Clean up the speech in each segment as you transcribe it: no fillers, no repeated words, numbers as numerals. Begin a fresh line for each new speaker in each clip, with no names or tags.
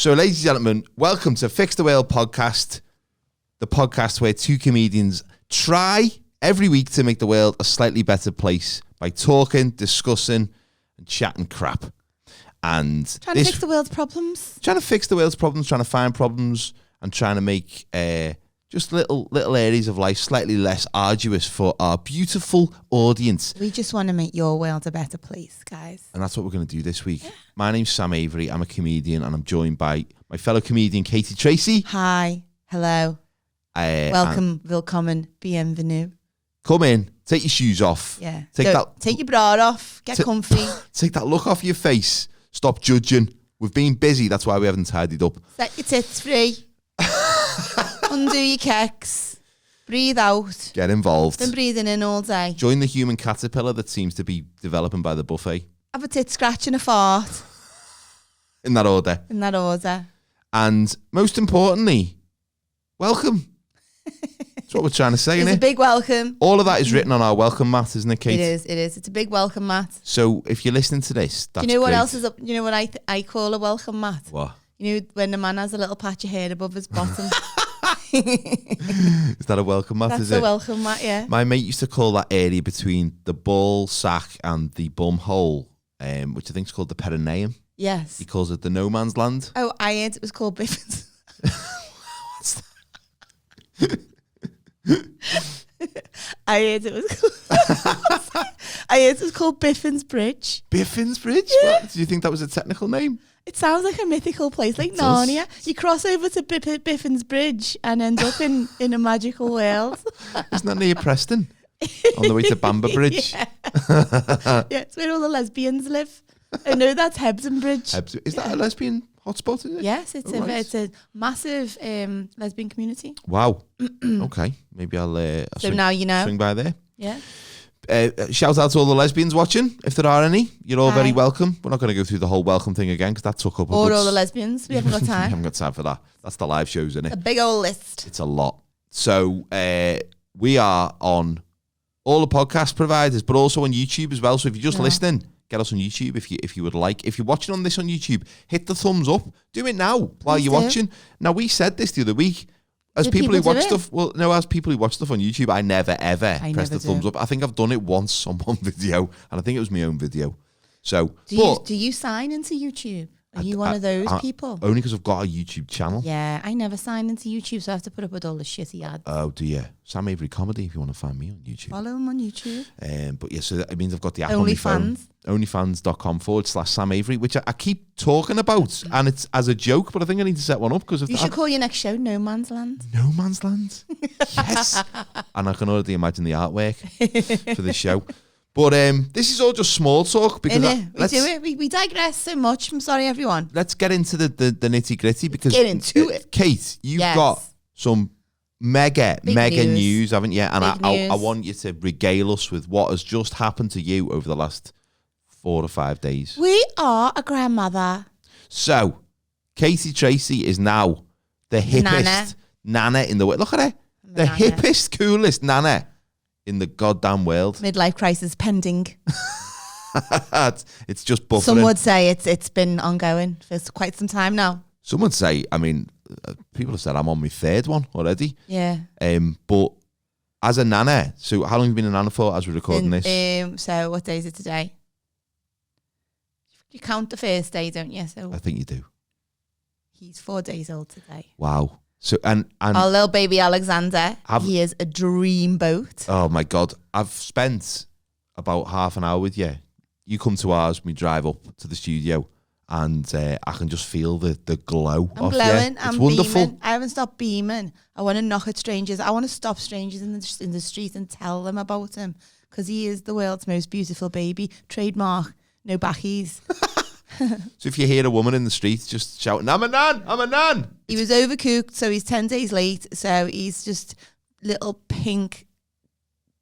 So, ladies and gentlemen, welcome to Fix the Whale podcast, the podcast where two comedians try every week to make the world a slightly better place by talking, discussing, and chatting crap. And
trying to fix the world's problems.
Trying to fix the world's problems, trying to find problems, and trying to make just little areas of life slightly less arduous for our beautiful audience.
We just want to make your world a better place, guys.
And that's what we're going to do this week. Yeah. My name's Sam Avery. I'm a comedian, and I'm joined by my fellow comedian, Katie Tracy.
Hi. Hello. Welcome. Willkommen. Bienvenue.
Come in. Take your shoes off.
Yeah.
Take
your bra off. Get comfy.
Take that look off your face. Stop judging. We've been busy. That's why we haven't tidied up.
Set your tits free. Undo your kecks. Breathe out.
Get involved.
Been breathing in all day.
Join the human caterpillar that seems to be developing by the buffet.
Have a tit scratch and a fart.
In that order.
In that order.
And most importantly, welcome. That's what we're trying to say, isn't it?
It's a big welcome.
All of that is written on our welcome mat, isn't it, Kate?
It is. It's a big welcome mat.
So if you're listening to this, that's
you know what
great.
else is up? You know what I call a welcome mat?
What?
You know when the man has a little patch of hair above his bottom.
Is that a welcome mat?
That's
is it?
a welcome mat, yeah.
My mate used to call that area between the ball sack and the bum hole, which I think is called the perineum.
Yes.
He calls it the no man's land.
Oh, I heard it was called Biffin's.
What's that?
I heard it was called Biffin's Bridge.
Biffin's Bridge?
Yeah.
What? Do you think that was a technical name?
It sounds like a mythical place, like Narnia. You cross over to Biffin's Bridge and end up in a magical world.
Isn't that near Preston? On the way to Bamber Bridge?
Yeah, it's where all the lesbians live. I know that's Hebden Bridge.
Is that a lesbian hotspot, is it?
Yes, it's a massive lesbian community.
Wow. Okay. Maybe I'll
now you know.
Swing by there.
Yeah.
Shout out to all the lesbians watching, if there are any. You're all
Hi.
very welcome. We're not going to go through the whole welcome thing again because that took up
all the lesbians. We haven't got
we
time.
haven't got time for that. That's the live shows, isn't it?
A big old list.
It's a lot. So we are on all the podcast providers, but also on YouTube as well. So if you're just listening, get us on YouTube if you would like. If you're watching on this on YouTube, hit the thumbs up. Do it now while you're watching. Now, we said this the other week. As people who watch stuff, as people who watch stuff on YouTube, I never ever press the thumbs up. I think I've done it once on one video, and I think it was my own video. So,
do you sign into YouTube? Are you one of those people?
Only because I've got a YouTube channel.
Yeah, I never sign into YouTube, so I have to put up with all the shitty ads.
Oh, do you? Sam Avery Comedy, if you want to find me on YouTube.
Follow him on YouTube.
But yeah, so that means I've got the app on my phone. Onlyfans.com/Sam Avery, which I keep talking about, and it's as a joke, but I think I need to set one up because
you should call your next show No Man's Land.
No Man's Land? Yes. And I can already imagine the artwork for the show. But this is all just small talk because
we digress so much. I'm sorry, everyone.
Let's get into the nitty gritty because
get into it.
Kate, you've got some mega news, haven't you? And I want you to regale us with what has just happened to you over the last 4 to 5 days.
We are a grandmother.
So, Katie Tracy is now the hippest nana in the world. Look at her. The hippest, coolest nana in the goddamn world.
Midlife crisis pending.
It's just buffering.
Some would say it's been ongoing for quite some time now.
Some would say, people have said I'm on my third one already.
Yeah.
But as a nana, so how long have you been a nana for as we're recording
this? So what day is it today? You count the first day, don't you? So
I think you do.
He's 4 days old today.
Wow. So and
our little baby Alexander, he is a dreamboat.
Oh my God. I've spent about half an hour with you. You come to ours, we drive up to the studio, and I can just feel the glow
I'm glowing.
It's wonderful.
Beaming. I haven't stopped beaming. I want to knock at strangers. I want to stop strangers in the street and tell them about him because he is the world's most beautiful baby. Trademark, no backies.
So if you hear a woman in the street just shouting, I'm a nan.
He was overcooked, so he's 10 days late. So he's just little pink,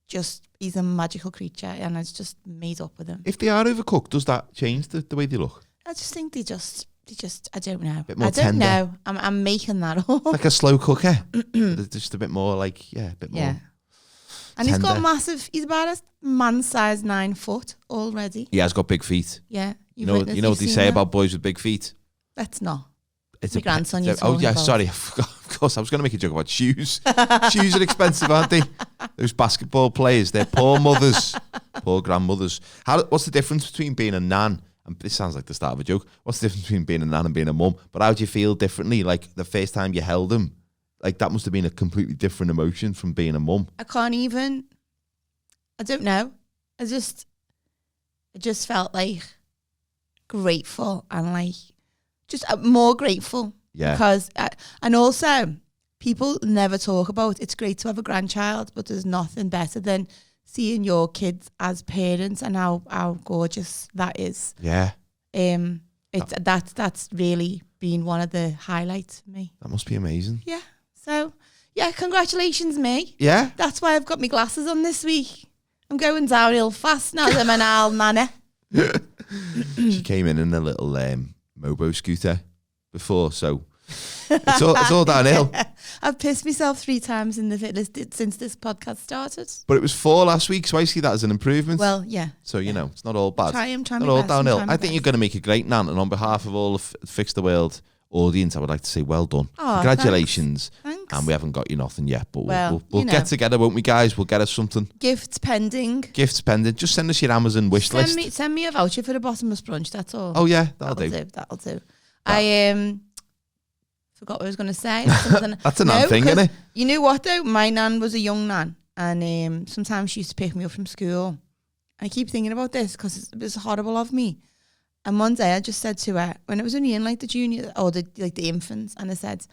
he's a magical creature, and it's just made up with him.
If they are overcooked, does that change the way they look?
I just think they just, I don't know.
Bit more
tender. Know. I'm making that up.
Like a slow cooker. Just a bit more more.
And he's got he's about a man-sized 9 foot already.
He has got big feet.
Yeah.
You know what they say about boys with big feet?
Let's not.
It's
My grandson you're
oh
talking
yeah,
about.
sorry, I forgot. Of course, I was going to make a joke about shoes. Shoes are expensive, aren't they? Those basketball players, they're poor mothers, poor grandmothers. What's the difference between being a nan? And this sounds like the start of a joke. What's the difference between being a nan and being a mum? But how do you feel differently? Like the first time you held them, like that must have been a completely different emotion from being a mum.
I don't know. I just felt like grateful and like just more grateful.
Yeah.
Because, and also people never talk about, it's great to have a grandchild, but there's nothing better than seeing your kids as parents and how gorgeous that is.
Yeah.
That's really been one of the highlights for me.
That must be amazing.
Yeah. So, yeah, congratulations, me.
Yeah.
That's why I've got my glasses on this week. I'm going downhill fast now, I'm an old nanny.
She came in a little Mobo scooter before, so it's all downhill.
I've pissed myself 3 times in the fitness since this podcast started.
But it was 4 last week, so I see that as an improvement.
Well, yeah.
So, you know, it's not all bad.
Try
not all downhill. I think you're going to make a great nan, and on behalf of all the Fix the World audience, I would like to say well done.
Oh,
congratulations.
Thanks.
And we haven't got you nothing yet, but
Well,
we'll get together, won't we, guys? We'll get us something.
Gifts pending.
Gifts pending. Just send us your Amazon wish list.
Send me a voucher for a bottomless brunch, that's all.
Oh, yeah, that'll do.
That'll do. I forgot what I was going to say. That's
a nan thing, isn't it?
You know what, though? My nan was a young nan, and sometimes she used to pick me up from school. I keep thinking about this because it was horrible of me. And one day I just said to her, when it was only in like the junior or the infants, and I said,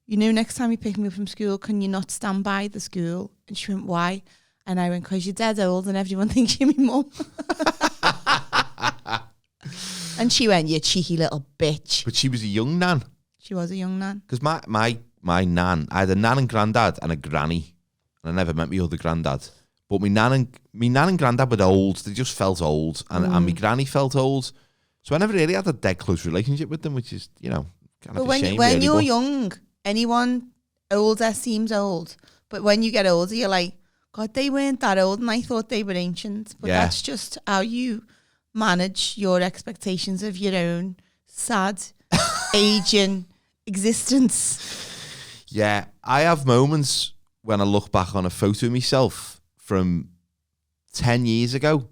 you know, next time you pick me up from school, can you not stand by the school? And she went, why? And I went, because you're dead old and everyone thinks you're my mum. And she went, you cheeky little bitch.
But she was a young nan.
She was a young nan.
Because my nan, I had a nan and granddad and a granny. And I never met my other granddad. But my nan and granddad were old. They just felt old. And my granny felt old. So I never really had a dead close relationship with them, which is, you know, kind of a shame.
But when
really,
you're young, anyone older seems old. But when you get older, you're like, God, they weren't that old and I thought they were ancient. But that's just how you manage your expectations of your own sad, aging existence.
Yeah, I have moments when I look back on a photo of myself from 10 years ago,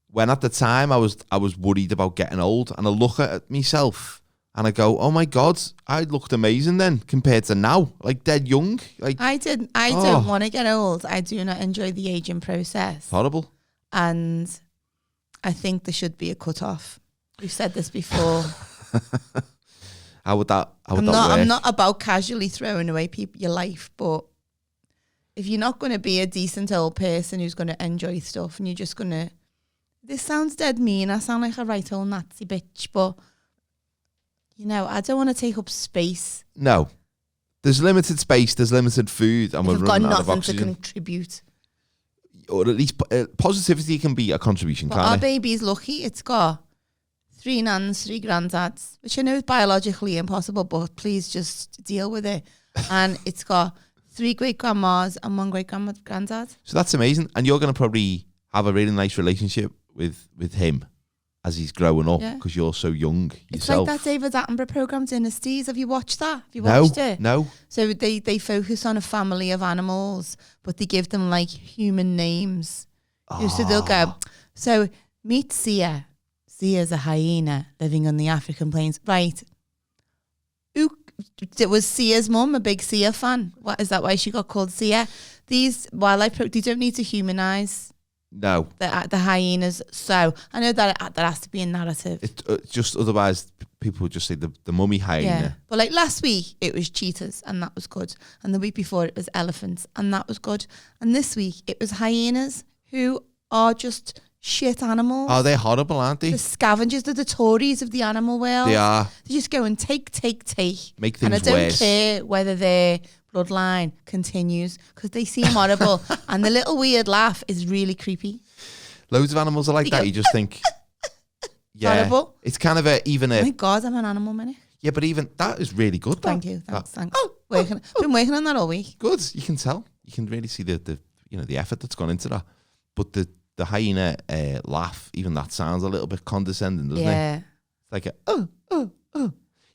when at the time I was worried about getting old, and I look at myself and I go, oh my God, I looked amazing then compared to now, like dead young. Like
I don't want to get old. I do not enjoy the aging process.
Horrible.
And I think there should be a cut-off. We've said this before.
How would that work?
I'm not about casually throwing away your life, but if you're not going to be a decent old person who's going to enjoy stuff and you're just going to... This sounds dead mean. I sound like a right old Nazi bitch, but, you know, I don't want to take up space.
No. There's limited space, there's limited food, and we're running out of oxygen.
I've got nothing to contribute.
Or at least positivity can be a contribution, can't it?
Our baby's lucky. It's got 3 nans, 3 granddads, which I know is biologically impossible, but please just deal with it. And it's got 3 great-grandmas and 1 great-granddad.
So that's amazing. And you're going to probably have a really nice relationship with him as he's growing up, because you're so young yourself.
It's like that David Attenborough program, Dynasties. Have you watched that? Have you watched it?
No.
So they focus on a family of animals, but they give them like human names. So they'll go, so meet Sia. Sia's a hyena living on the African plains. Right. Was Sia's mum a big Sia fan? What is that why she got called Sia? These wildlife, they don't need to humanize.
No.
The hyenas. So I know that has to be a narrative.
It just otherwise people would just say the mummy hyena.
Yeah. But like last week it was cheetahs and that was good. And the week before it was elephants and that was good. And this week it was hyenas, who are just shit animals.
Oh, they're horrible, aren't they?
The scavengers, they're the Tories of the animal world.
They are.
They just go and take.
Make things worse.
And I don't care whether their bloodline continues because they seem horrible. And the little weird laugh is really creepy.
Loads of animals are like that. You just think, yeah.
Horrible.
It's kind of
Oh my God, I'm an animal minute.
Yeah, but even that is really good.
Thank you. Thanks. Been working on that all week.
Good. You can tell. You can really see the effort that's gone into that. But the hyena laugh, even that sounds a little bit condescending, doesn't it?
Yeah.
It's like a.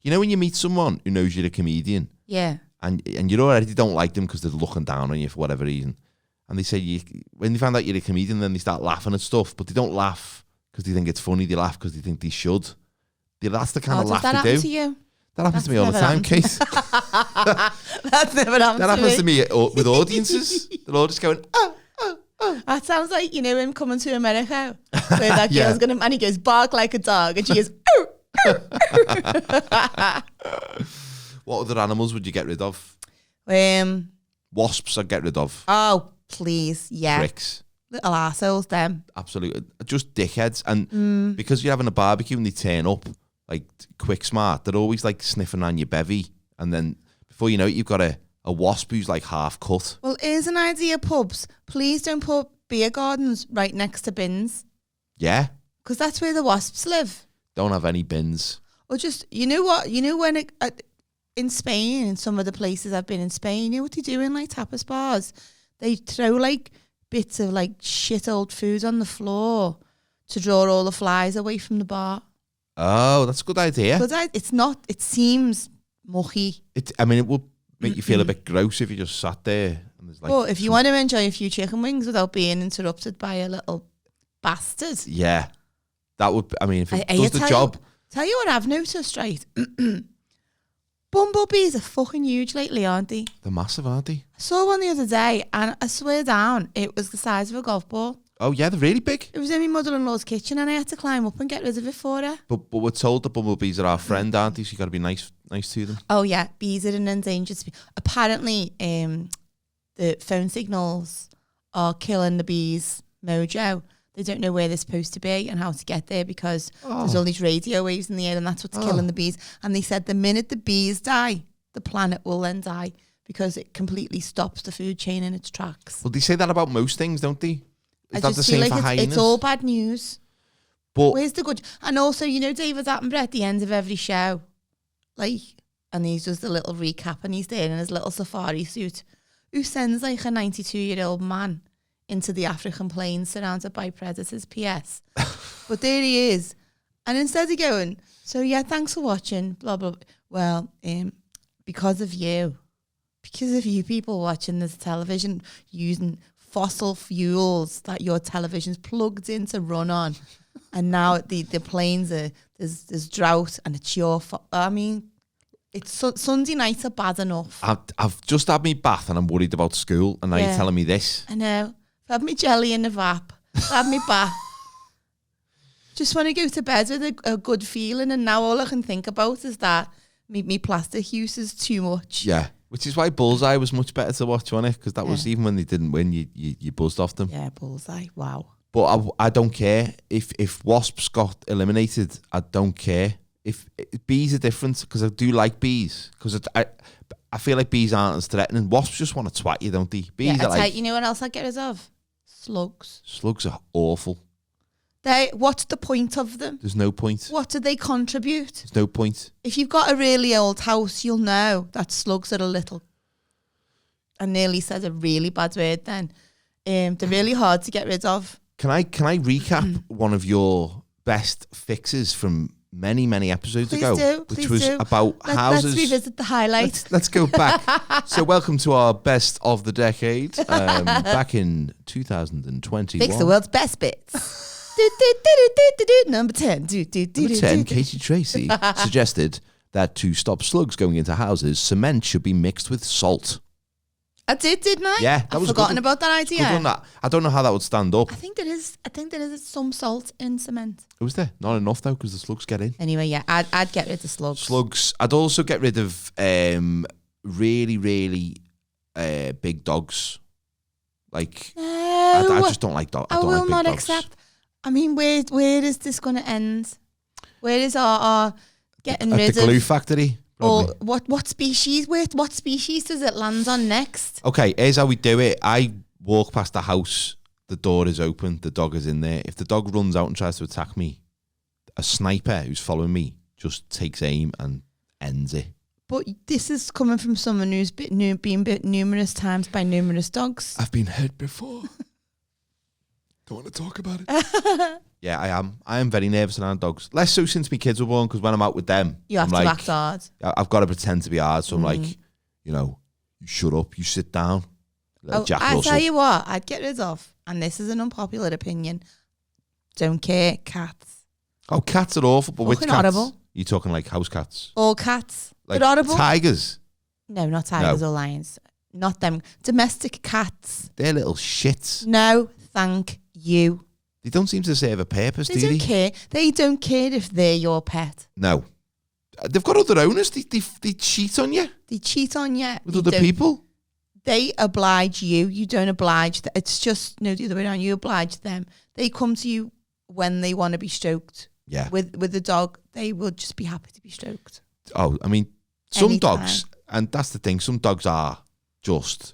You know when you meet someone who knows you're a comedian,
Yeah.
and you already don't like them because they're looking down on you for whatever reason, and they say when they find out you're a comedian, then they start laughing at stuff, but they don't laugh because they think it's funny. They laugh because they think they should. That's the kind of laugh
does that
they
happen
do.
to you?
That happens to me all the time, Kate.
That's never happened
That happens to me with audiences. They're all just going, oh.
That sounds like, you know, him coming to America, where that girl's going to, and he goes, bark like a dog, and she goes,
What other animals would you get rid of?
Wasps
I'd get rid of.
Oh, please, yeah.
Pricks.
Little arseholes, them.
Absolutely. Just dickheads. And because you're having a barbecue and they turn up, like, quick smart, they're always, like, sniffing on your bevy. And then, before you know it, you've got a wasp who's, like, half cut.
Well, here's an idea, pubs. Please don't put beer gardens right next to bins.
Yeah.
Because that's where the wasps live.
Don't have any bins.
Or just, you know what? You know when in Spain, in some of the places I've been in Spain, you know what they do in, like, tapas bars? They throw, like, bits of, like, shit old food on the floor to draw all the flies away from the bar.
Oh, that's a good idea.
It's not, it seems mucky.
It would make you feel a bit gross if you just sat there. And there's like
but if you want to enjoy a few chicken wings without being interrupted by a little bastard.
Yeah. That would, if it does the job.
Tell you what I've noticed, right? Bumblebees are fucking huge lately, aren't they?
They're massive, aren't they?
I saw one the other day, and I swear down, it was the size of a golf ball.
Oh, yeah, they're really big.
It was in my mother-in-law's kitchen, and I had to climb up and get rid of it for her.
But we're told that bumblebees are our friend, aren't they? So you got to be nice to them.
Oh, yeah. Bees are an endangered species. Apparently, the phone signals are killing the bees' mojo. They don't know where they're supposed to be and how to get there because there's all these radio waves in the air, and that's what's killing the bees. And they said the minute the bees die, the planet will then die because it completely stops the food chain in its tracks.
Well, they say that about most things, don't they? Is that
I just
the
feel
same
like
for hyenas?
it's all bad news.
But
where's the good? And also, you know, David Attenborough at the end of every show, like, and he's just a little recap, and he's there in his little safari suit, who sends like a 92-year-old man into the African plains surrounded by predators, P.S. But there he is. And instead of going, so yeah, thanks for watching, blah, blah, blah. Well, because of you people watching this television using fossil fuels that your television's plugged in to run on. And now the plains are, there's drought and it's your fault. It's Sunday nights are bad enough.
I've just had me bath and I'm worried about school, and now you're telling me this.
I know. I've had me jelly in the vap. I've had me bath. Just want to go to bed with a good feeling, and now all I can think about is that me plastic use is too much.
Yeah, which is why Bullseye was much better to watch, wasn't it? Because that was, even when they didn't win, you buzzed off them.
Yeah, Bullseye. Wow.
But I don't care if wasps got eliminated. I don't care. If bees are different, because I do like bees, because I feel like bees aren't as threatening. Wasps just want to twat you, don't they? Bees are like,
you know what else I get rid of? Slugs.
Slugs are awful.
What's the point of them?
There's no point.
What do they contribute?
There's no point.
If you've got a really old house, you'll know that slugs are a little. I nearly said a really bad word then. They're really hard to get rid of.
Can I recap one of your best fixes from many episodes ago, which was about houses?
Let's revisit the highlights.
Let's go back. So welcome to our best of the decade, back in 2021.
Fix the world's best bits. Number 10.
Number 10, Katie Tracy suggested that to stop slugs going into houses, cement should be mixed with salt.
I did, didn't I?
Yeah, that
I've
was
forgotten about that idea.
Good one, that. I don't know how that would stand up.
I think there is some salt in cement.
Was there? Not enough though, because the slugs get in.
Anyway, yeah, I'd get rid of slugs.
Slugs. I'd also get rid of really, really big dogs. Like,
no,
I just don't like dogs.
I will not accept. I mean, where is this going to end? Where is our getting rid of
the glue factory?
Or what species? What species does it land on next?
Okay, here's how we do it. I walk past the house, the door is open, the dog is in there. If the dog runs out and tries to attack me, a sniper who's following me just takes aim and ends it.
But this is coming from someone who's been bit numerous times by numerous dogs.
I've been hurt before. Don't want to talk about it. Yeah, I am. I am very nervous around dogs. Less so since my kids were born, because when I'm out with them,
You have
I'm
to
like,
act hard.
I've got to pretend to be hard. So I'm like, you know, you shut up, you sit down. Jack
I
Russell.
tell you what, I'd get rid of, and this is an unpopular opinion, don't care, cats.
Oh, cats are awful, but which
Fucking
cats?
horrible.
You talking like house cats?
All cats.
Like
They're horrible.
tigers?
No, not tigers or lions. Not them. Domestic cats.
They're little shits.
No, thank you.
They don't seem to serve a purpose,
They
do
don't
they?
care. They don't care if they're your pet.
No. They've got other owners. They cheat on you
They cheat on you.
with other people.
They oblige you. You don't oblige them. It's just, no, the other way around. You oblige them. They come to you when they want to be stroked.
Yeah.
With the dog, they will just be happy to be stroked.
Oh, I mean, some
Anytime.
dogs, and that's the thing, some dogs are just,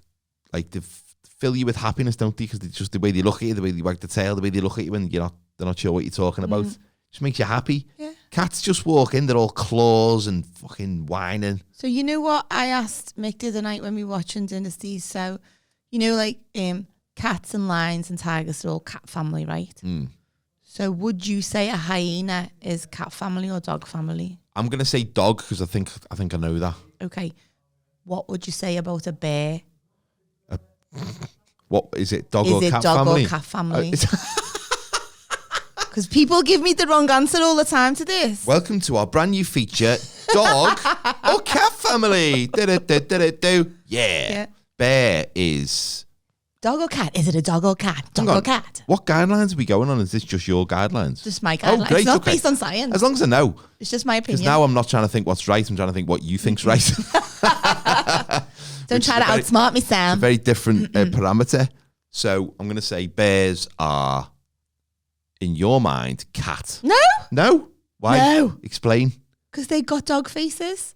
like, they fill you with happiness, don't they? Because just the way they look at you, the way they wag the tail, the way they look at you when they're not sure what you're talking about. Just makes you happy.
Yeah.
Cats just walk in, they're all claws and fucking whining.
So you know what I asked Mick the other night when we were watching Dynasties? So, you know, like cats and lions and tigers are all cat family, right?
Mm.
So would you say a hyena is cat family or dog family?
I'm going to say dog because I think I know that.
Okay. What would you say about a bear?
What is it, dog
Is
or
it
cat
dog
family?
or cat family? Because people give me the wrong answer all the time to this.
Welcome to our brand new feature, dog or cat family. Do. Yeah. Bear is...
Dog or cat? Is it a dog or cat? Dog
Hang on.
or cat?
What guidelines are we going on? Is this just your guidelines?
Just my guidelines.
Oh, great,
It's not
okay.
based on science.
As long as I know.
It's just my
Because
opinion.
now I'm not trying to think what's right. I'm trying to think what you think's right.
Don't try to outsmart me,
A
Sam.
very different parameter. So I'm going to say bears are, in your mind, cat.
No,
No? Why?
No.
Explain.
because they got dog faces.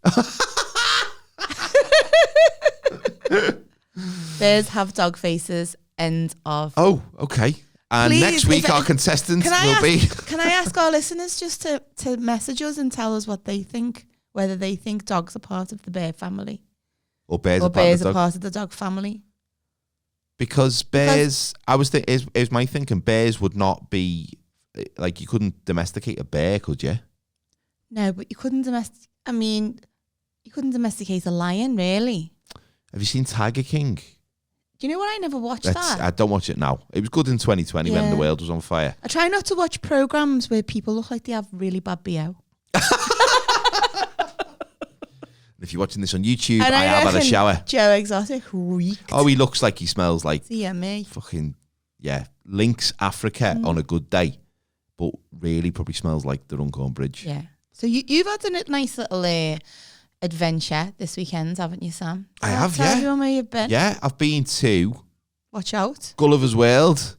Bears have dog faces. End of.
Oh, okay. And
Please,
next week
if-
our contestants
Can I
will be...
Can I ask our listeners just to message us and tell us what they think, whether they think dogs are part of the bear family
Or bears
or
are part of
bears
the
are
dog.
part of the dog family?
Because bears, I was thinking, is my thinking, bears would not be, like, you couldn't domesticate a bear, could you?
No, but you couldn't you couldn't domesticate a lion, really.
Have you seen Tiger King?
Do you know what? I never watched that.
I don't watch it now. It was good in 2020 when
Yeah.
the world was on fire.
I try not to watch programs where people look like they have really bad BO.
If you're watching this on YouTube,
And
I have had a
reckon
shower.
Joe Exotic reeked.
Oh, he looks like he smells like
Yeah, me.
fucking, Lynx Africa on a good day. But really probably smells like the Runcorn Bridge.
Yeah. So you've had a nice little adventure this weekend, haven't you, Sam?
I have,
Tell
yeah.
everyone where you've been.
Yeah, I've been to
Watch out.
Gulliver's World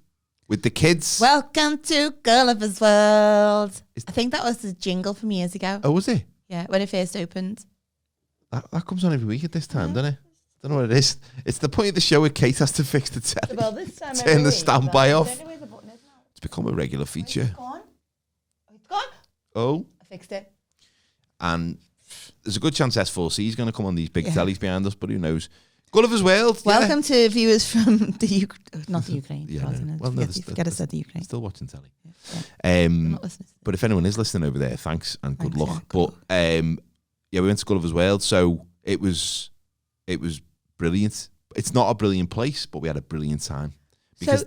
with the kids.
Welcome to Gulliver's World. I think that was the jingle from years ago.
Oh, was it?
Yeah, when it first opened.
That comes on every week at this time, doesn't it? Don't know what it is. It's the point of the show where Kate has to fix the telly.
Well, this time
Turn the standby off.
I don't know where the button is now.
It's become a regular feature.
It's gone. It's gone.
Oh,
I fixed it.
and there's a good chance S4C is going to come on these big tellies behind us, but who knows? Gulliver's World.
Welcome to viewers from the not the Ukraine.
Yeah,
God,
no.
no.
Well, no,
Forget I said the Ukraine.
Still watching telly.
Yeah. Not listening.
But if anyone is listening over there, thanks and good
Thanks,
luck.
yeah, good
But we went to Gulliver's World, so it was brilliant. It's not a brilliant place, but we had a brilliant time.
So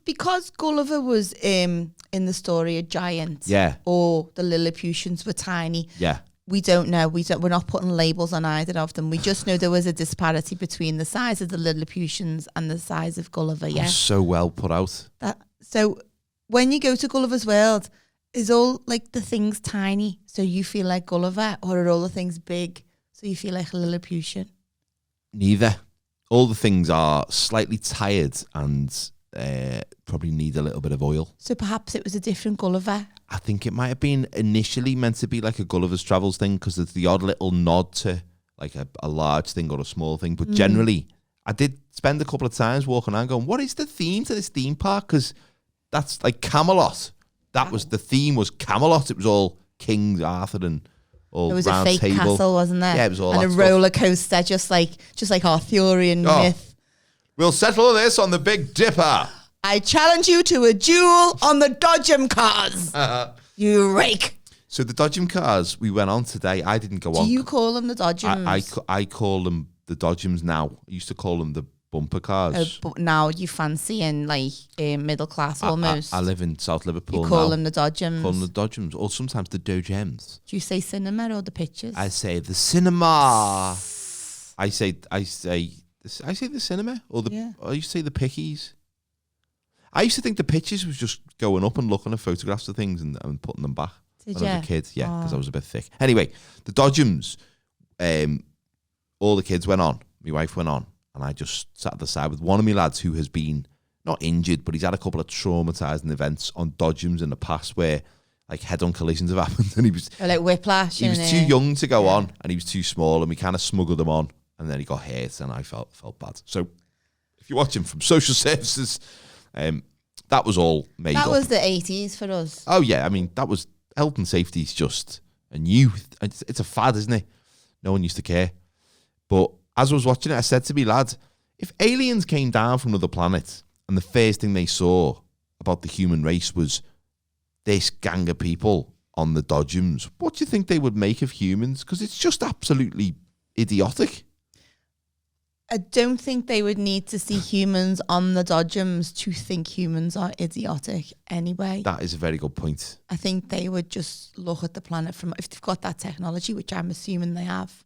because Gulliver was in the story a giant,
Yeah.
or the Lilliputians were tiny?
Yeah.
We don't know. We're not putting labels on either of them. We just know there was a disparity between the size of the Lilliputians and the size of Gulliver. Yeah.
So well put out.
So when you go to Gulliver's World, is all like the things tiny so you feel like Gulliver, or are all the things big so you feel like a Lilliputian?
Neither. All the things are slightly tired and probably need a little bit of oil.
So perhaps it was a different Gulliver.
I think it might have been initially meant to be like a Gulliver's Travels thing because it's the odd little nod to like a large thing or a small thing. But generally, I did spend a couple of times walking around going, what is the theme to this theme park? Because that's like Camelot. That was the theme was Camelot. It was all King Arthur and all
There was a
round
fake
table.
castle, wasn't there?
Yeah, it was all
and
that
a
stuff.
roller coaster, just like Arthurian
Oh.
myth.
We'll settle this on the Big Dipper.
I challenge you to a duel on the Dodgem cars. You rake.
So the Dodgem cars we went on today, I didn't go on.
Do you call them the Dodgems?
I call them the Dodgems now. I used to call them the bumper cars.
But now you fancy in like middle class almost.
I live in South Liverpool.
You call
now.
them the Dodgems.
Call them the Dodgems, or sometimes the Dogems.
Do you say cinema or the pictures?
I say the cinema. I say the cinema, or the.
Yeah.
I used to say the pickies. I used to think the pictures was just going up and looking at photographs of things and putting them back.
Did
when I was
you?
a kid, yeah, because I was a bit thick. Anyway, the Dodgems, all the kids went on. My wife went on, and I just sat at the side with one of my lads who has been not injured, but he's had a couple of traumatizing events on Dodgems in the past where like head-on collisions have happened, and he was
Or like whiplash.
he was too young to go on, and he was too small, and we kind of smuggled him on, and then he got hurt, and I felt bad. So if you watch him from social services, that was all made up.
That was the 80s for us.
Oh yeah, I mean that was health and safety is just a new. It's a fad, isn't it? No one used to care. But as I was watching it, I said to me, lad, if aliens came down from another planet and the first thing they saw about the human race was this gang of people on the Dodgems, what do you think they would make of humans? Because it's just absolutely idiotic.
I don't think they would need to see humans on the Dodgems to think humans are idiotic anyway.
That is a very good point.
I think they would just look at the planet from, if they've got that technology, which I'm assuming they have.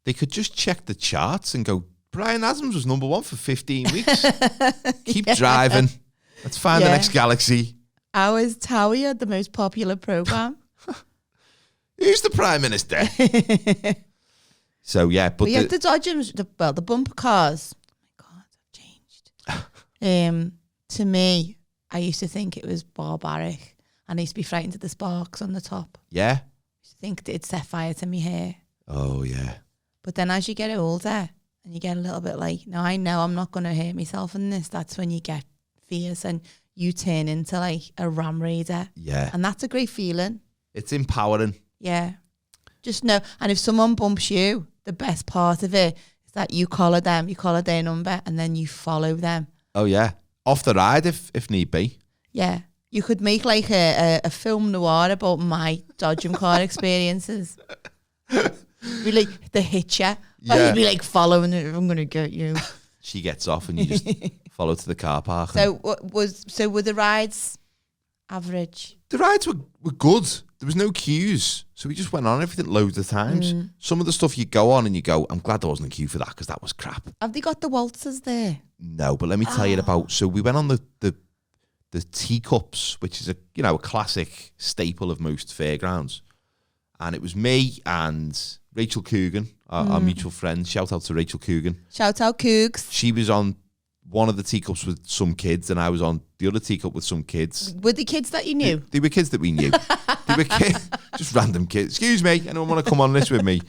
They could just check the charts and go, Brian Adams was number one for 15 weeks. Keep driving. Let's find the next galaxy.
How is Towie the most popular program?
Who's the Prime Minister? So, yeah. But
we have the Dodgems, the bumper cars. Oh my God, I've changed. To me, I used to think it was barbaric. And I used to be frightened of the sparks on the top.
Yeah?
I used to think it'd set fire to my hair.
Oh, yeah.
But then as you get older and you get a little bit like, no, I know I'm not going to hurt myself in this. That's when you get fierce and you turn into like a ram raider.
Yeah.
And that's a great feeling.
It's empowering.
Yeah. Just know. And if someone bumps you, the best part of it is that you collar them, you collar their number, and then you follow them.
Oh, yeah. Off the ride if need be.
Yeah. You could make like a film noir about my Dodgem car experiences. Be like the hitcher. Yeah. You'd be like following it. I'm going to get you.
She gets off and you just follow to the car park.
So were the rides average?
The rides were good. There was no queues. So we just went on everything loads of times. Some of the stuff you go on and you go, I'm glad there wasn't a queue for that because that was crap.
Have they got the waltzers there?
No, but let me tell you about. So we went on the teacups, which is a classic staple of most fairgrounds. And it was me and Rachel Coogan, our mutual friend. Shout out to Rachel Coogan.
Shout out Cougs.
She was on one of the teacups with some kids, and I was on the other teacup with some kids.
Were the kids that you knew?
They were kids that we knew. They were just random kids. Excuse me, anyone want to come on this with me?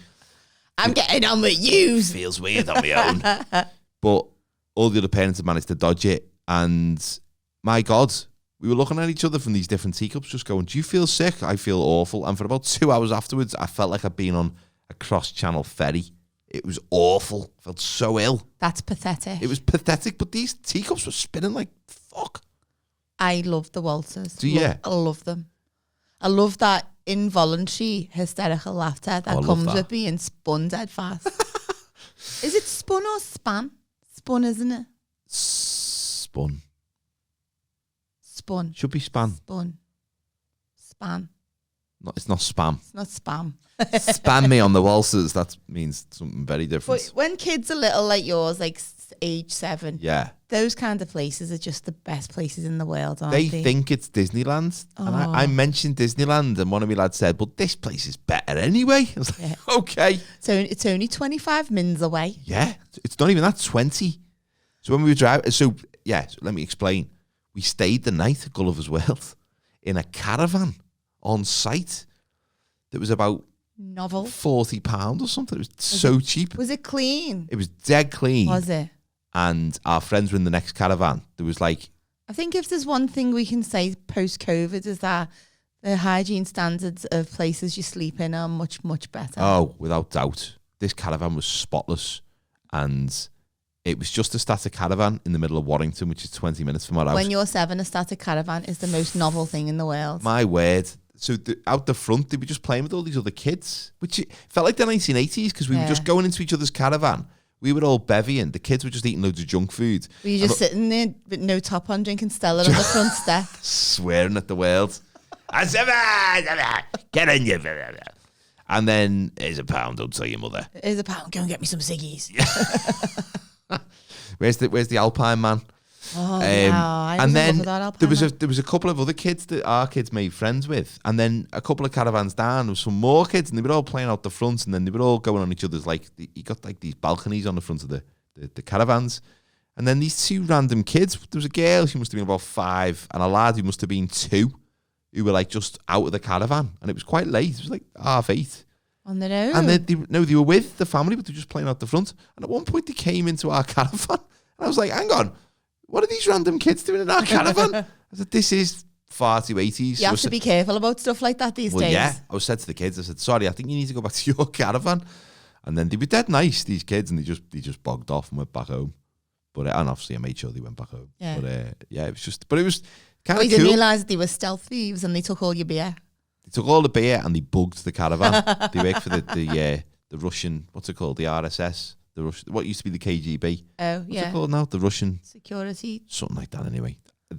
I'm getting on with you.
Feels weird on my own. But all the other parents had managed to dodge it, and my God, we were looking at each other from these different teacups just going, do you feel sick? I feel awful. And for about 2 hours afterwards, I felt like I'd been on a cross-channel ferry. It was awful. I felt so ill.
That's pathetic.
It was pathetic, but these teacups were spinning like fuck.
I love the waltzers.
Do you?
I love them. I love that involuntary hysterical laughter that comes with being spun dead fast. Is it spun or span? Spun, isn't it?
Spun.
Spun.
Should be span.
Spun. Span.
No, it's not spam.
It's not spam.
Spam me on the waltzers. That means something very different.
But when kids are little like yours, like age 7,
yeah,
those kind of places are just the best places in the world, aren't they?
They think it's Disneyland. And I mentioned Disneyland, and one of my lads said, well, this place is better anyway. I was like, okay.
So it's only 25 mins away.
Yeah, it's not even that, 20. So when we were driving, so let me explain. We stayed the night at Gulliver's World in a caravan on site that was about £40 or something. It was so cheap.
Was it clean?
It was dead clean.
Was it?
And our friends were in the next caravan. There was like...
I think if there's one thing we can say post-COVID is that the hygiene standards of places you sleep in are much, much better.
Oh, without doubt. This caravan was spotless. And It was just a static caravan in the middle of Warrington, which is 20 minutes from our house.
When you're 7, a static caravan is the most novel thing in the world.
My word. So out the front, they were just playing with all these other kids, which it felt like the 1980s because we were just going into each other's caravan. We were all bevying. The kids were just eating loads of junk food.
Were you just sitting there with no top on, drinking Stella on the front step?
Swearing at the world. Get in you. And then, here's a pound, don't tell your mother.
Here's a pound, go and get me some ciggies.
Where's the Alpine man?
Oh, no,
and then there was a couple of other kids that our kids made friends with, and then a couple of caravans down there was some more kids, and they were all playing out the front, and then they were all going on each other's, like, you got like these balconies on the front of the caravans, and then these 2 random kids, there was a girl, she must have been about 5, and a lad who must have been 2, who were like just out of the caravan, and it was quite late, it was like 8:30.
On their own?
And they were with the family, but they were just playing out the front, and at one point they came into our caravan, and I was like, hang on, what are these random kids doing in our caravan? I said, this is far too 80s.
You have to be careful about stuff like that these days.
Yeah, I was said to the kids, I said, sorry, I think you need to go back to your caravan. And then they were dead nice, these kids, and they just bogged off and went back home. But and obviously I made sure they went back home.
Yeah.
But it was just, but it was kind of cool.
You didn't realise they were stealth thieves and they took all your beer.
They took all the beer and they bugged the caravan. They worked for the Russian, what's it called, the RSS. What used to be the KGB.
Oh,
What's it called now? The Russian
security.
Something like that anyway.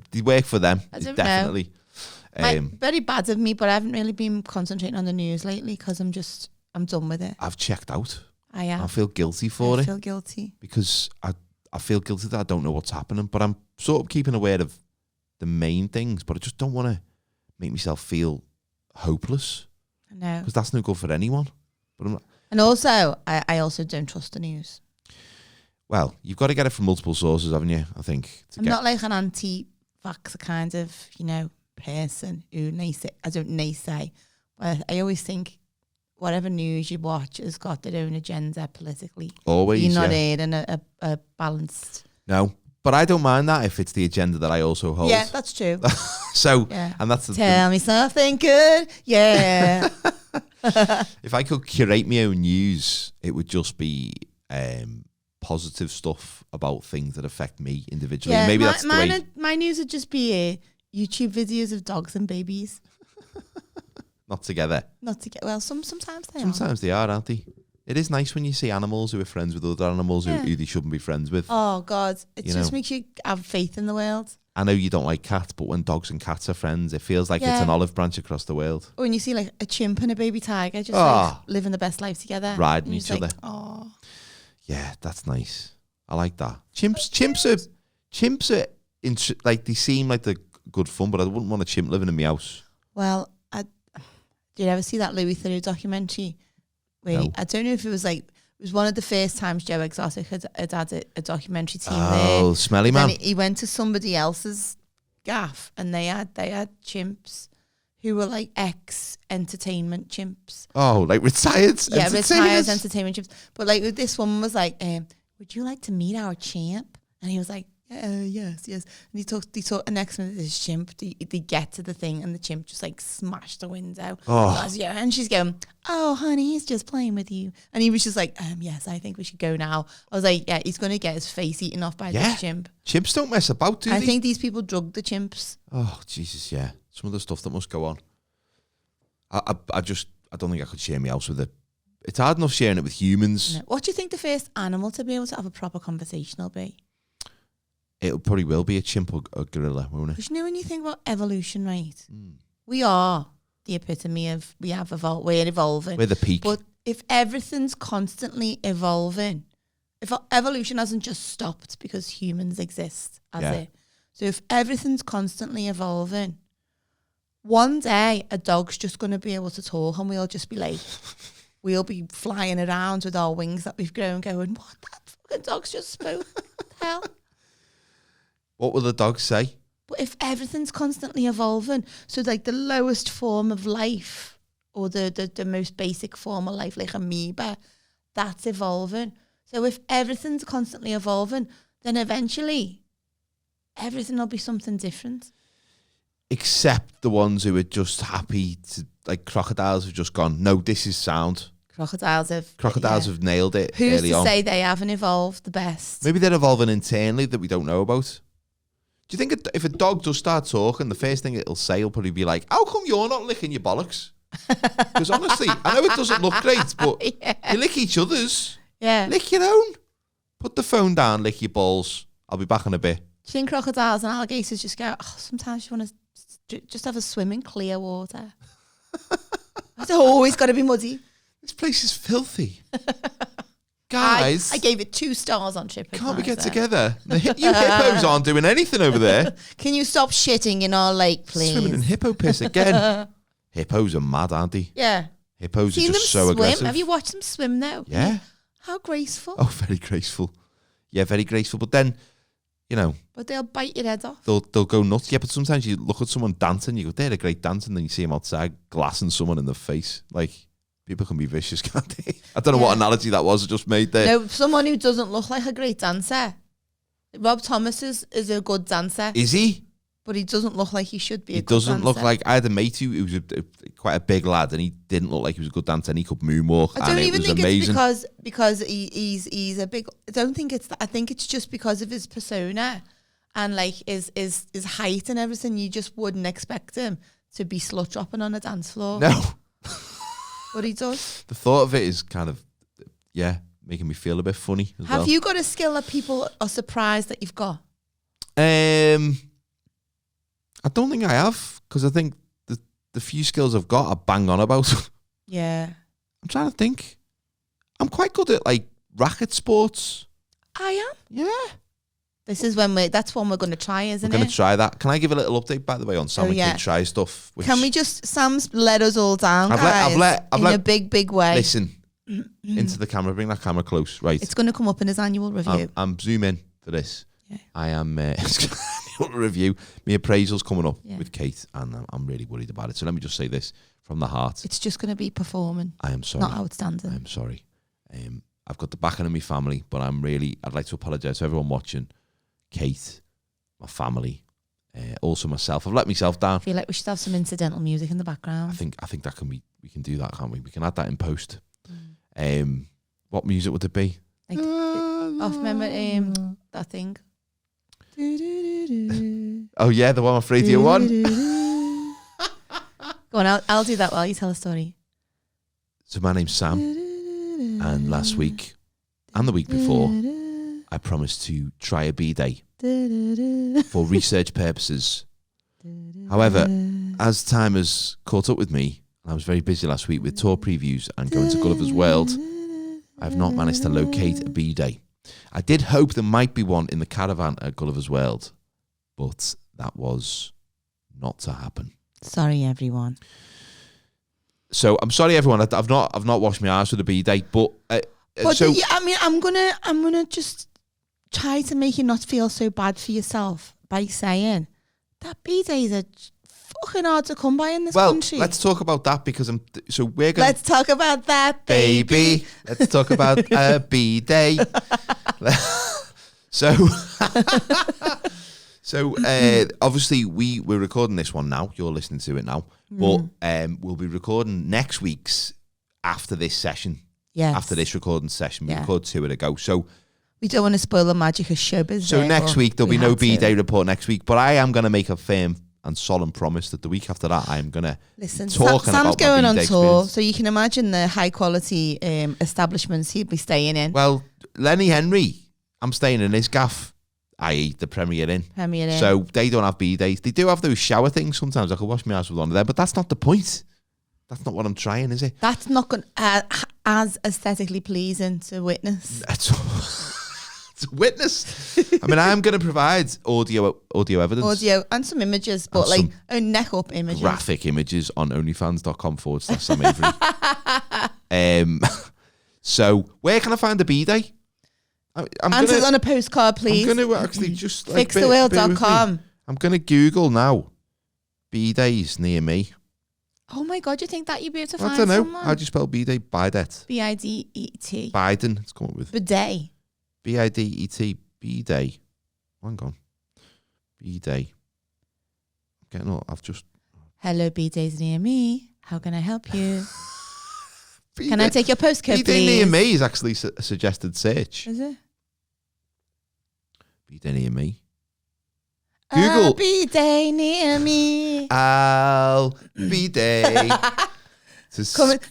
They work for them.
I don't
definitely.
Very bad of me, but I haven't really been concentrating on the news lately because I'm done with it.
I've checked out.
I am.
I feel guilty for it.
I feel guilty.
Because I feel guilty that I don't know what's happening, but I'm sort of keeping aware of the main things, but I just don't want to make myself feel hopeless.
I know.
Because that's no good for anyone. But I'm not.
And also, I also don't trust the news.
Well, you've got to get it from multiple sources, haven't you? I think.
I'm not like an anti-vaxxer kind of, person who I don't naysay. But I always think whatever news you watch has got their own agenda politically.
Always,
you're not hearing a balanced.
No, but I don't mind that if it's the agenda that I also hold.
Yeah, that's true.
So,
yeah.
And that's
tell me something good. Yeah.
If I could curate my own news, it would just be positive stuff about things that affect me individually.
Yeah,
maybe that's the way.
My news would just be YouTube videos of dogs and babies.
Not together.
Well, sometimes they are.
Sometimes they are, aren't they? It is nice when you see animals who are friends with other animals who they shouldn't be friends with.
Oh, God. It just makes you have faith in the world.
I know you don't like cats, but when dogs and cats are friends, it feels like it's an olive branch across the world.
Or when you see like a chimp and a baby tiger just living the best life together.
Riding each other.
Oh.
Yeah, that's nice. I like that. Chimps are like, they seem like they're good fun, but I wouldn't want a chimp living in my house.
Well, did you ever see that Louis Theroux documentary? Where I don't know if it was one of the first times Joe Exotic had a documentary team there.
Oh, Smelly Man.
Then he went to somebody else's gaff and they had chimps who were like ex-entertainment chimps.
Oh, like retired?
Yeah, retired entertainment chimps. But like this woman was like, would you like to meet our champ? And he was like, yes. And he took and next minute this chimp, they get to the thing and the chimp just like smashed the window.
Oh.
And she's going, oh honey, he's just playing with you. And he was just like, yes, I think we should go now. I was like, yeah, he's going to get his face eaten off by this chimp.
Chimps don't mess about, do they?
I think these people drug the chimps.
Oh, Jesus, yeah. Some of the stuff that must go on. I don't think I could share my house with it. It's hard enough sharing it with humans.
No. What do you think the first animal to be able to have a proper conversation will be?
It probably will be a chimp or a gorilla, won't it?
Because when you think about evolution, right? We are the epitome of we're evolving.
We're the peak.
But if everything's constantly evolving, if evolution hasn't just stopped because humans exist, so if everything's constantly evolving, one day a dog's just going to be able to talk and we'll just be like, we'll be flying around with our wings that we've grown going, what, that fucking dog's just spoke? What the hell?
What will the dog say?
But if everything's constantly evolving, so like the lowest form of life or the most basic form of life, like amoeba, that's evolving. So if everything's constantly evolving, then eventually everything will be something different.
Except the ones who are just happy to, like crocodiles have just gone, no, this is sound.
Crocodiles
have nailed it
Who's
early
to
on.
say they haven't evolved the best?
Maybe they're evolving internally that we don't know about. Do you think if a dog does start talking, the first thing it'll say will probably be like, how come you're not licking your bollocks? Because honestly, I know it doesn't look great, but you lick each other's.
Yeah.
Lick your own. Put the phone down, lick your balls. I'll be back in a bit.
Do you think crocodiles and alligators just go, sometimes you want to just have a swim in clear water? It's always got to be muddy.
This place is filthy. Guys.
I gave it 2 stars on TripAdvisor.
Can't we get together? You hippos aren't doing anything over there.
Can you stop shitting in our lake, please?
Swimming in hippo piss again. Hippos are mad, aren't they?
Yeah.
Hippos
Seen
are just so
swim?
aggressive.
Have you watched them swim though?
Yeah.
How graceful.
Oh, very graceful. Yeah, very graceful. But then,
But they'll bite your head off.
they'll go nuts. Yeah, but sometimes you look at someone dancing, you go, they're a great dancer, and then you see them outside glassing someone in the face. Like, people can be vicious, can't they? I don't know what analogy that was I just made there.
No, someone who doesn't look like a great dancer. Rob Thomas is a good dancer.
Is he?
But he doesn't look like he should be.
He doesn't look like. I had a mate who was quite a big lad, and he didn't look like he was a good dancer, and he could moonwalk.
I don't even think
amazing.
it's because he's a big. I don't think it's that. I think it's just because of his persona and like his height and everything. You just wouldn't expect him to be slut dropping on a dance floor.
No,
but he does.
The thought of it is kind of making me feel a bit funny.
Have you got a skill that people are surprised that you've got?
I don't think I have, because I think the few skills I've got I bang on about.
Yeah.
I'm trying to think. I'm quite good at like racket sports.
I am.
Yeah.
This is that's one we're going to try, isn't it?
We're going to try that. Can I give a little update, by the way, on Sam and Kate try stuff?
Can we just, Sam's let us all down, guys, in a big way.
Listen, into the camera, bring that camera close, right.
It's going to come up in his annual review.
I'm zoom in for this.
Yeah.
I am annual review. My appraisal's coming up with Kate, and I'm really worried about it. So let me just say this from the heart.
It's just going to be performing.
I am sorry.
Not outstanding.
I'm sorry. I've got the backing of my family, but I'd like to apologise to everyone watching. Kate, my family, also myself. I've let myself down.
I feel like we should have some incidental music in the background.
I think that we can do that, can't we? We can add that in post. What music would it be?
Like, off memory, that thing.
Oh yeah, the one off Radio 1.
Go on, I'll do that while you tell a story.
So my name's Sam, and last week and the week before, I promised to try a Bday for research purposes. However, as time has caught up with me, I was very busy last week with tour previews and going to Gulliver's World. I've not managed to locate a Bday. I did hope there might be one in the Caravan at Gulliver's World, but that was not to happen.
Sorry, everyone.
So I'm sorry, everyone. I've not washed my ass with a Bday, but so
I'm gonna just try to make you not feel so bad for yourself by saying that Bdays are fucking hard to come by in this country.
Let's talk about that because
Let's talk about that, baby.
Let's talk about a Bday. So obviously we're recording this one now. You're listening to it now, but we'll be recording next week's after this session.
Yes.
After this recording session, we recorded 2 at a go. So
we don't want to spoil the magic of showbiz.
So next week there'll be no Bday report next week, but I am going to make a firm and solemn promise that the week after that I am going to talk about
Sam's going on tour,
experience.
so you can imagine the high quality establishments he'd be staying in.
Well, Lenny Henry, I'm staying in his gaff, i.e. the Premier Inn. So they don't have Bdays. They do have those shower things sometimes. I could wash my ass with one of them, but that's not the point. That's not what I'm trying, is it?
That's not going as aesthetically pleasing to witness.
To witness. I mean, I'm going to provide audio evidence.
Audio and some images, but like neck up images.
Graphic images on onlyfans.com/Sam Avery. So where can I find a Bday?
Answers on a postcard, please.
I'm going to actually just like,
fixtheworld.com.
I'm going to Google now Bdays near me.
Oh my God, you think that you'd be able to find
I don't know.
someone?
How do you spell Bday? Bidet.
Bidet.
Biden. It's come up with.
Bday.
Bidet. Bday. Hang on. Bday. I've just.
Hello, Bdays near me. How can I help you? Can I take your postcode,
Bday
please?
near me is actually a suggested search.
Is it?
Bday near me. Google.
Bday near me.
I'll Bday.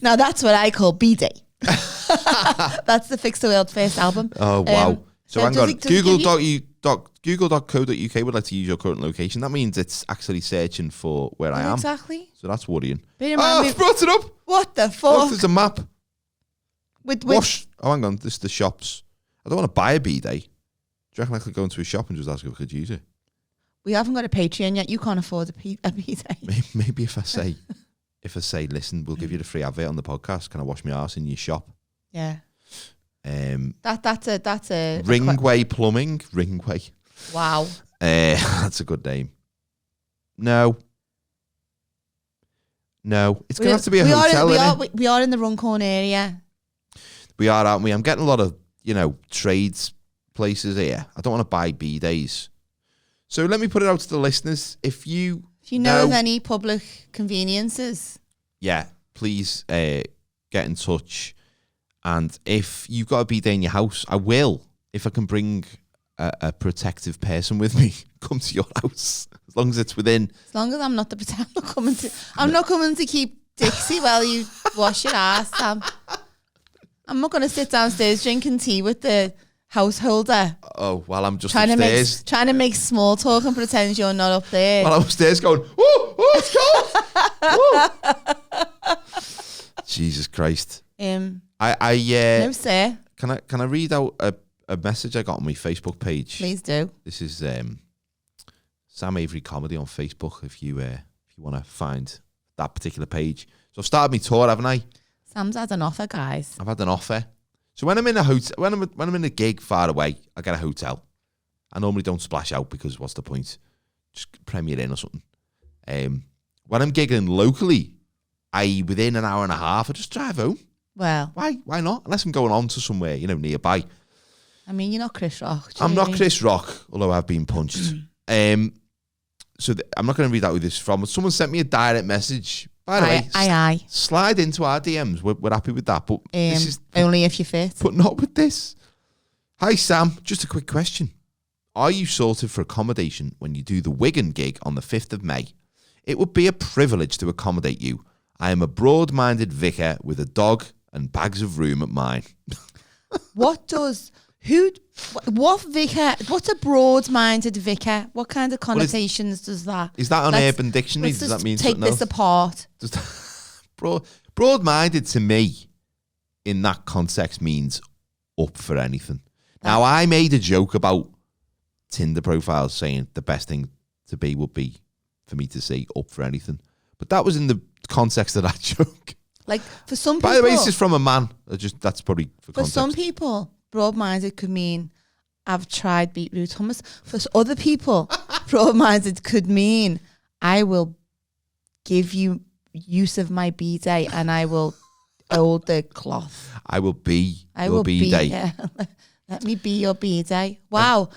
Now that's what I call Bday. That's the Fix the World first album.
Oh, wow. So hang on. Google.co.uk would like to use your current location. That means it's actually searching for where I am.
Exactly.
So that's worrying.
I've
brought it up.
What the fuck?
Look, there's a map.
With
Wash. Oh, hang on. This is the shops. I don't want to buy a Bday. Do you reckon I could go into a shop and just ask if I could use it?
We haven't got a Patreon yet. You can't afford a Bday.
Maybe if I say, listen, we'll give you the free advert on the podcast. Can I wash my arse in your shop?
Yeah.
That's
a
Ringway Plumbing. Ringway.
Wow.
That's a good name. No. It's going to have to be a hotel,
we are in the Runcorn area.
We are, aren't we? I'm getting a lot of, trades places here. I don't want to buy Bdays. So let me put it out to the listeners. If you
know of any public conveniences,
yeah, please get in touch. And if you've got a Bday in your house, I will, if I can bring a protective person with me, come to your house. As long as it's within.
As long as I'm not I'm not coming to keep Dixie while you wash your ass, Sam. I'm not going to sit downstairs drinking tea with the householder.
Oh, while I'm just
upstairs. Trying to make small talk and pretend you're not up there.
While I'm upstairs going, it's cold. Jesus Christ.
No, sir.
Can I read out a message I got on my Facebook page?
Please do.
This is Sam Avery Comedy on Facebook. If you want to find that particular page. So I've started my tour, haven't I?
Sam's had an offer, guys.
I've had an offer. So when I'm in a hotel, when I'm in a gig far away, I get a hotel. I normally don't splash out because what's the point? Just Premier Inn or something. When I'm gigging locally, within an hour and a half, I just drive home.
Well,
why not? Unless I'm going on to somewhere, nearby.
I mean, you're not Chris Rock.
I'm not Chris Rock, although I've been punched. So I'm not going to read out who this is from. But someone sent me a direct message. By the way, slide into our DMs. We're happy with that. But this is
only if you fit.
But not with this. Hi, Sam. Just a quick question. Are you sorted for accommodation when you do the Wigan gig on the 5th of May? It would be a privilege to accommodate you. I am a broad-minded vicar with a dog and bags of room at mine.
What vicar? What's a broad-minded vicar? What kind of connotations does that?
Is that on Urban Dictionary? Does that mean
take
something
this
else?
apart?
Broad-minded to me, in that context, means up for anything. Now, I made a joke about Tinder profiles saying the best thing to be would be for me to say up for anything, but that was in the context of that joke.
Like for some people,
by the way, this is from a man. That's probably for context.
Some people, broad-minded could mean I've tried beetroot hummus. For other people, broad-minded could mean I will give you use of my Bday and I will hold the cloth.
I will be your Bday.
Yeah. Let me be your Bday. Wow.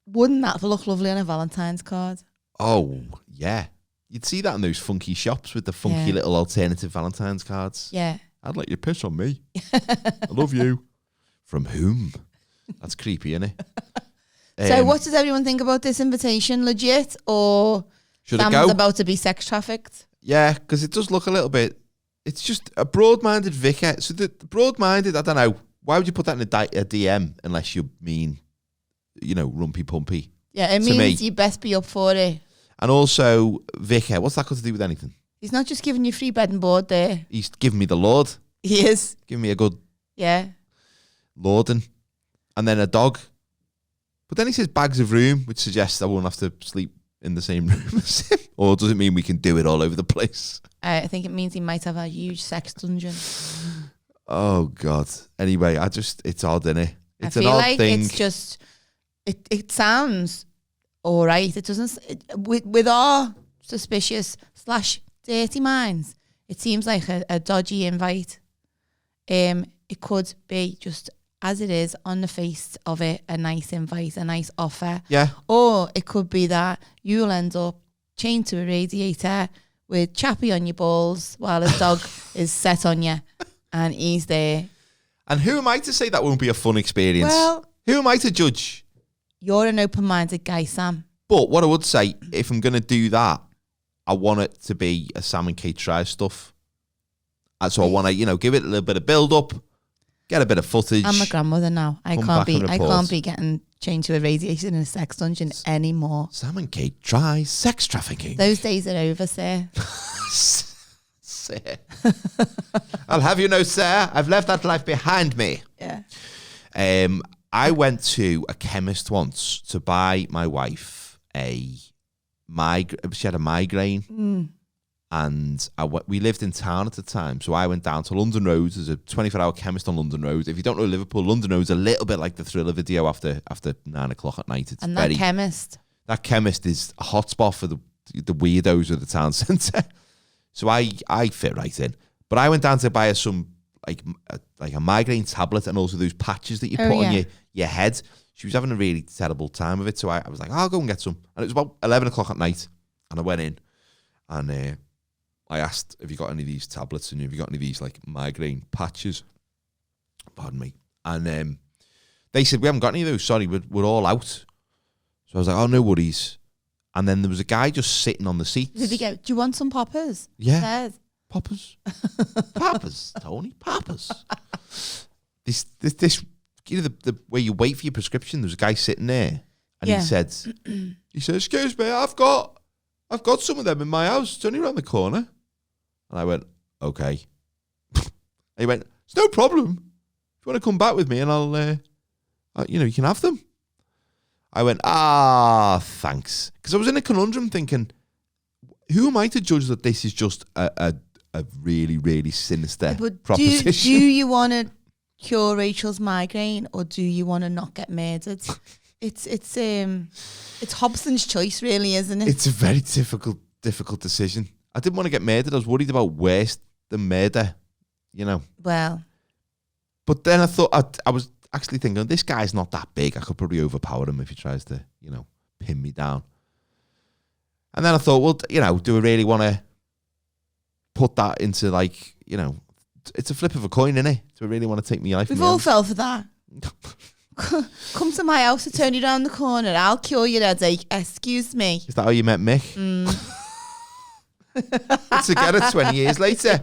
Wouldn't that look lovely on a Valentine's card?
Oh, yeah. You'd see that in those funky shops with the funky little alternative Valentine's cards.
Yeah.
I'd like you to piss on me. I love you. From whom? That's creepy, isn't it?
So what does everyone think about this invitation? Legit or
should
Sam's
it go?
About to be sex trafficked?
Yeah, because it does look a little bit... It's just a broad-minded vicar. So the broad-minded, I don't know. Why would you put that in a DM unless you mean, rumpy-pumpy?
Yeah, it means you best be up for it.
And also, vicar, what's that got to do with anything?
He's not just giving you free bed and board there.
He's giving me the Lord.
He is.
Giving me a good...
Yeah.
Lording. And then a dog. But then he says bags of room, which suggests I won't have to sleep in the same room as him. Or does it mean we can do it all over the place?
I think it means he might have a huge sex dungeon.
Oh, God. Anyway, it's odd, isn't it? It's
I feel
an odd
like
thing.
It's just... It sounds... all right, it doesn't. With our suspicious / dirty minds, it seems like a dodgy invite. It could be just as it is on the face of it, a nice invite, a nice offer.
Yeah.
Or it could be that you'll end up chained to a radiator with chappy on your balls while a dog is set on you. And he's there.
And who am I to say that won't be a fun experience?
Well,
who am I to judge?
You're an open-minded guy, Sam.
But what I would say, if I'm going to do that, I want it to be a Sam and Kate tries stuff. And so I want to, give it a little bit of build-up, get a bit of footage.
I'm a grandmother now. I can't be getting chained to a radiation in a sex dungeon anymore.
Sam and Kate try sex trafficking.
Those days are over, sir.
Sir. I'll have you know, sir, I've left that life behind me.
Yeah.
I went to a chemist once to buy my wife she had a migraine. And we lived in town at the time, so I went down to London Road. There's a 24-hour chemist on London Road. If you don't know Liverpool, London Road's a little bit like the Thriller video after 9 o'clock at night.
That chemist
is a hotspot for the weirdos of the town centre. So I fit right in. But I went down to buy her some like a migraine tablet and also those patches that you put on your head. She was having a really terrible time of it, so I was like, I'll go and get some. And it was about 11 o'clock at night, and I went in, and I asked, have you got any of these tablets and have you got any of these like migraine patches? Pardon me. And they said, we haven't got any of those. Sorry, we're all out. So I was like, oh, no worries. And then there was a guy just sitting on the seats.
Did he go, do you want some poppers?
Yeah. Poppers. Poppers, Tony. Poppers. This the way you wait for your prescription, there was a guy sitting there and he said, excuse me, I've got some of them in my house. It's only around the corner. And I went, okay. And he went, it's no problem. If you want to come back with me and I'll, you can have them. I went, thanks. Because I was in a conundrum thinking, who am I to judge that this is just a really, really sinister proposition?
Do you want to cure Rachel's migraine or do you want to not get murdered? It's Hobson's choice, really, isn't it?
It's a very difficult decision. I didn't want to get murdered. I was worried about worse than murder,
Well.
But then I thought, I was actually thinking, this guy's not that big. I could probably overpower him if he tries to, pin me down. And then I thought, well, do I really want to put that into it's a flip of a coin, innit? Do I really want to take my life?
We've all fell for that. Come to my house to turn you down the corner. I'll cure your headache. Excuse me.
Is that how you met Mick? Together 20 years later.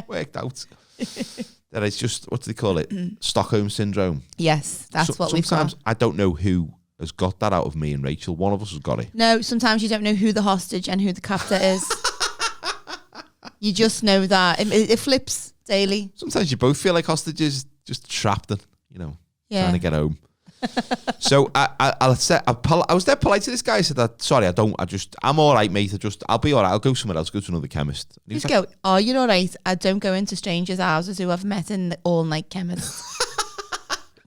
Worked out. That is just, what do they call it? Stockholm Syndrome.
Yes, that's what we've got.
Sometimes I don't know who has got that out of me and Rachel. One of us has got it.
No, sometimes you don't know who the hostage and who the captor is. You just know that. It flips daily.
Sometimes you both feel like hostages, just trapped and, trying to get home. So I was dead polite to this guy. I said, sorry, I'm all right, mate. I'll be all right. I'll go somewhere else, go to another chemist.
Just go, you're all right. I don't go into strangers' houses who I've met in the all-night chemist.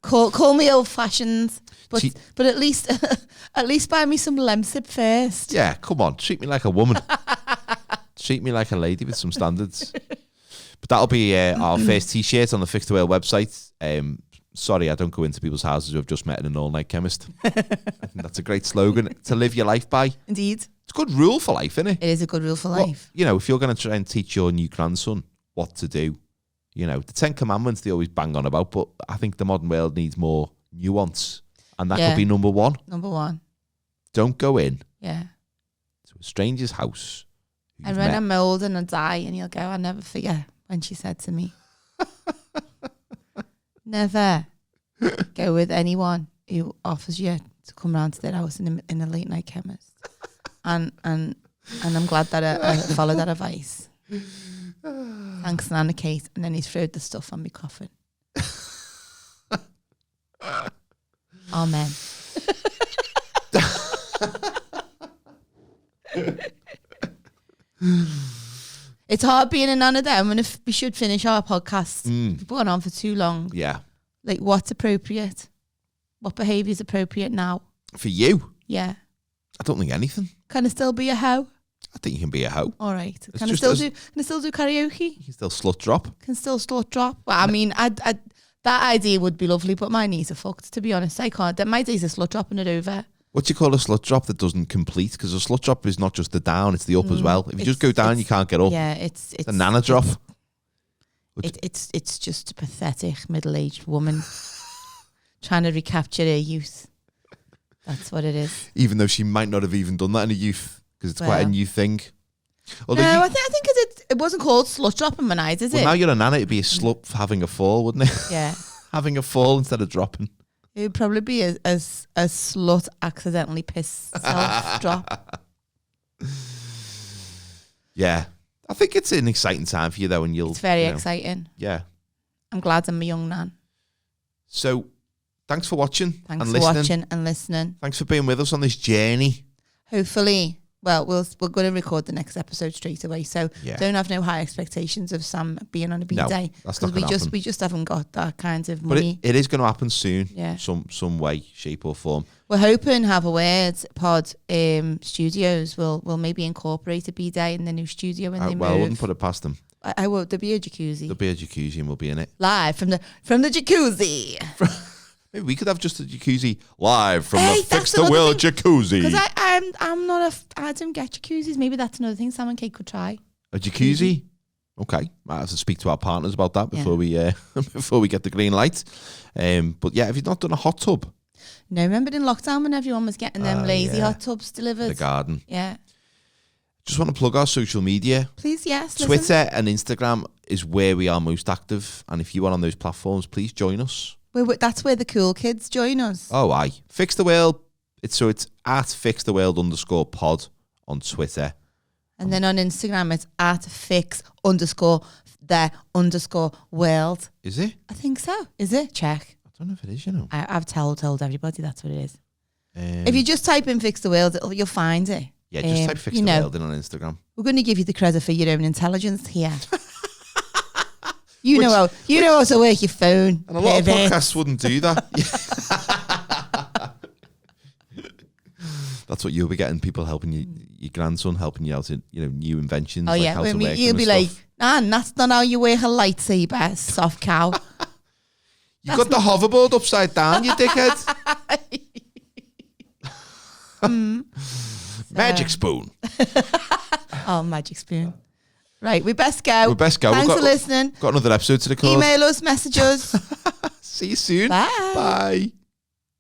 Call me old-fashioned, but at least buy me some Lemsip first.
Yeah, come on. Treat me like a woman. Treat me like a lady with some standards. But that'll be our first T-shirt on the Fix the Whale website. Sorry, I don't go into people's houses who I've just met in an all-night chemist. I think that's a great slogan to live your life by.
Indeed.
It's a good rule for life, isn't it?
It is a good rule for life.
If you're going to try and teach your new grandson what to do, the 10 Commandments they always bang on about, but I think the modern world needs more nuance. And that could be number one.
Number one.
Don't go in
to
a stranger's house.
And when I'm old and I die, and you'll go, I'll never forget when she said to me, never go with anyone who offers you to come round to their house in a late night chemist. And I'm glad that I followed that advice. Thanks, Nana Kate. And then he's thrown the stuff on me coffin. Amen. It's hard being a nana there. We should finish our podcast. We've gone on for too long.
Yeah.
Like, what's appropriate? What behaviour is appropriate now?
For you?
Yeah.
I don't think anything.
Can I still be a hoe?
I think you can be a hoe.
All right. Can I still do karaoke?
You can still slut drop.
Can still slut drop. Well, I mean, that idea would be lovely, but my knees are fucked, to be honest. I can't. My days are slut dropping it over.
What do you call a slut drop that doesn't complete? Because a slut drop is not just the down, it's the up as well. If you just go down, you can't get up.
Yeah, it's
a nana drop.
It's just a pathetic middle-aged woman trying to recapture her youth. That's what it is.
Even though she might not have even done that in her youth, because it's quite a new thing. Although
I think it wasn't called slut dropping my night, is it?
Now you're a nana, it'd be a slut for having a fall, wouldn't it?
Yeah.
Having a fall instead of dropping.
It would probably be a slut accidentally piss self drop.
Yeah. I think it's an exciting time for you though, and
It's very exciting.
Yeah.
I'm glad I'm a young nan.
So thanks for watching.
Thanks for watching and listening.
Thanks for being with us on this journey.
Hopefully, well, we're going to record the next episode straight away. So don't have no high expectations of Sam being on a Bday.
That's not going to happen.
We just haven't got that kind of
but
money.
It is going to happen soon.
Yeah.
Some way, shape or form.
We're hoping Have a Word Pod Studios will maybe incorporate a Bday in the new studio when they move.
Well, I wouldn't put it past them.
I will. There'll be a jacuzzi.
There'll be a jacuzzi and we'll be in it.
Live from the jacuzzi.
Maybe we could have just a jacuzzi live from the Fix the World jacuzzi.
Because I'm not I don't get jacuzzis. Maybe that's another thing Sam and Kate could try.
A jacuzzi? Okay, might have to speak to our partners about that before we before we get the green light. But yeah, have you not done a hot tub?
No, remember in lockdown when everyone was getting them lazy hot tubs delivered?
The garden.
Yeah.
Just want to plug our social media.
Please, yes.
Twitter and Instagram is where we are most active. And if you are on those platforms, please join us.
That's where the cool kids join us.
Oh, aye. Fix the World. It's at Fix the World _pod on Twitter.
And then on Instagram, it's at @fix_the_world.
Is it?
I think so. Is it? Check.
I don't know if it is, you know.
I've told everybody that's what it is. If you just type in Fix the World, you'll find it.
Yeah, just type Fix the World in on Instagram.
We're going to give you the credit for your own intelligence here. You know how to work your phone.
And a lot of podcasts wouldn't do that. That's what you'll be getting, people helping you, your grandson helping you out in, new inventions.
Oh, yeah. You'll be like, that's not how you work a lightsaber, soft cow.
You got the hoverboard upside down, you dickhead. Magic spoon.
Oh, magic spoon. Right, we best go. Thanks for listening.
Got another episode to record.
Email us, message us.
See you soon.
Bye.
Bye.